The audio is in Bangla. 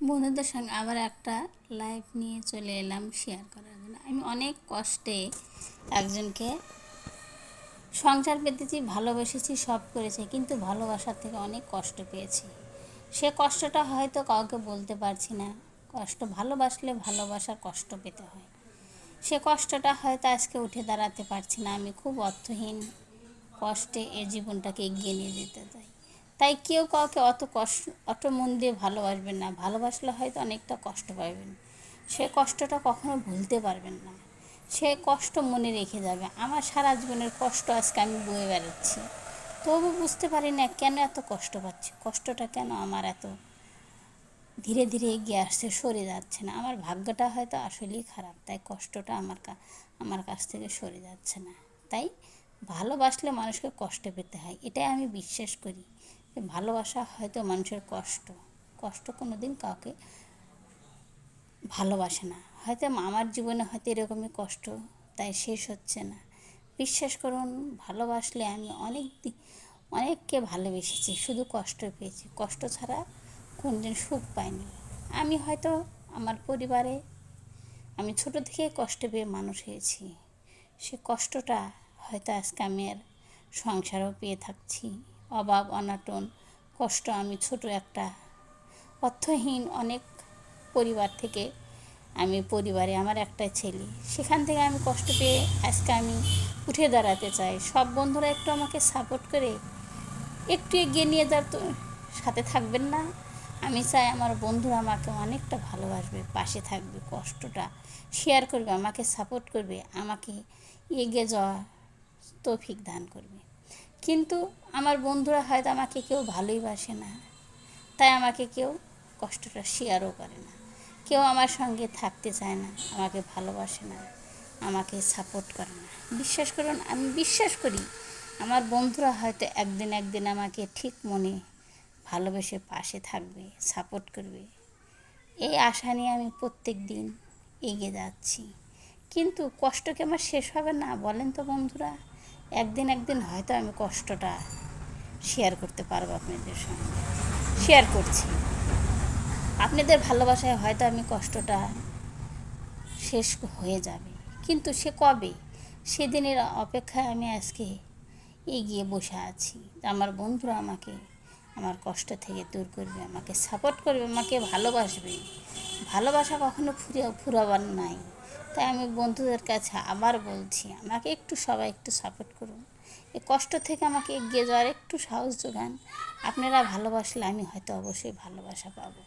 বন্ধুদের সঙ্গে আবার একটা লাইভ নিয়ে চলে এলাম শেয়ার করার জন্য। আমি অনেক কষ্টে একজনকে সংসার পেতেছি, ভালোবেসেছি, সব করেছি, কিন্তু ভালোবাসার থেকে অনেক কষ্ট পেয়েছি। সে কষ্টটা হয়তো কাউকে বলতে পারছি না। ভালোবাসলে ভালোবাসার কষ্ট পেতে হয়। সে কষ্টটা হয়তো আজকে উঠে দাঁড়াতে পারছি না। আমি খুব অর্থহীন কষ্টে এই জীবনটাকে এগিয়ে নিয়ে যেতে চাই। তাই কেউ কাউকে অত মন দিয়ে ভালোবাসবেন না। ভালোবাসলে হয়তো অনেকটা কষ্ট পাবেন, সে কষ্টটা কখনো ভুলতে পারবেন না। সে কষ্ট মনে রেখে যাবে। আমার সারা জীবনের কষ্ট আজকে আমি বয়ে বেড়াচ্ছি, তবু বুঝতে পারি না কেন এত কষ্ট পাচ্ছি। কষ্টটা কেন আমার এত ধীরে ধীরে এগিয়ে আসছে, সরে যাচ্ছে না। আমার ভাগ্যটা হয়তো আসলেই খারাপ, তাই কষ্টটা আমার কাছ থেকে সরে যাচ্ছে না। তাই ভালোবাসলে মানুষকে কষ্ট পেতে হয়, এটাই আমি বিশ্বাস করি। যে ভালোবাসা হয়তো মানুষের কষ্ট কোনো দিন কাউকে ভালোবাসে না। হয়তো আমার জীবনে হয়তো এরকমই কষ্ট, তাই শেষ হচ্ছে না। বিশ্বাস করুন, ভালোবাসলে আমি অনেককে ভালোবেসেছি, শুধু কষ্ট পেয়েছি। কষ্ট ছাড়া কোনদিন সুখ পাইনি। আমি হয়তো আমার পরিবারে আমি ছোট থেকে কষ্ট পেয়ে মানুষ হয়েছি। সে কষ্টটা হয়তো আজকে আমি আর সংসারও পেয়ে থাকছি। অভাব অনাটন কষ্ট, আমি ছোট একটা অর্থহীন অনেক পরিবার থেকে, পরিবারে আমার একটা ছেলে, সেখান থেকে আমি কষ্ট পেয়ে আজকে আমি উঠে দাঁড়াতে চাই। সব বন্ধুরা একটু আমাকে সাপোর্ট করে একটু এগিয়ে নিয়ে যাওয়ার তো সাথে থাকবেন না? আমি চাই আমার বন্ধুরা আমাকে অনেকটা ভালোবাসবে, পাশে থাকবে, কষ্টটা শেয়ার করবে, আমাকে সাপোর্ট করবে, আমাকে এগিয়ে যাওয়া তৌফিক দান করবে। কিন্তু আমার বন্ধুরা হয়তো আমাকে কেউ ভালোই বাসে না, তাই আমাকে কেউ কষ্টটা শেয়ারও করে না। কেউ আমার সঙ্গে থাকতে চায় না, আমাকে ভালোবাসে না, আমাকে সাপোর্ট করে না। বিশ্বাস করুন, আমি বিশ্বাস করি আমার বন্ধুরা হয়তো একদিন আমাকে ঠিক মনে ভালোবেসে পাশে থাকবে, সাপোর্ট করবে। এই আশা নিয়ে আমি প্রত্যেক দিন এগিয়ে যাচ্ছি। কিন্তু কষ্ট কি আমার শেষ হবে না বলেন তো বন্ধুরা? একদিন হয়তো আমি কষ্টটা শেয়ার করতে পারবো আপনাদের সঙ্গে। শেয়ার করছি, আপনাদের ভালোবাসায় হয়তো আমি কষ্টটা শেষ হয়ে যাবে, কিন্তু সে কবে, সেদিনের অপেক্ষায় আমি আজকে এগিয়ে বসে আছি। আমার বন্ধুরা আমাকে আমার কষ্ট থেকে দূর করবে, আমাকে সাপোর্ট করবে, আমাকে ভালোবাসবে। ভালোবাসা কখনো ফুরাবার নাই। তাই আমি বন্ধুদের কাছে আবার বলছি, আমাকে সবাই একটু সাপোর্ট করুন। এই কষ্ট থেকে আমাকে এগিয়ে যাওয়ার একটু সাহস যোগান। আপনারা ভালোবাসলে আমি হয়তো অবশ্যই ভালোবাসা পাবো।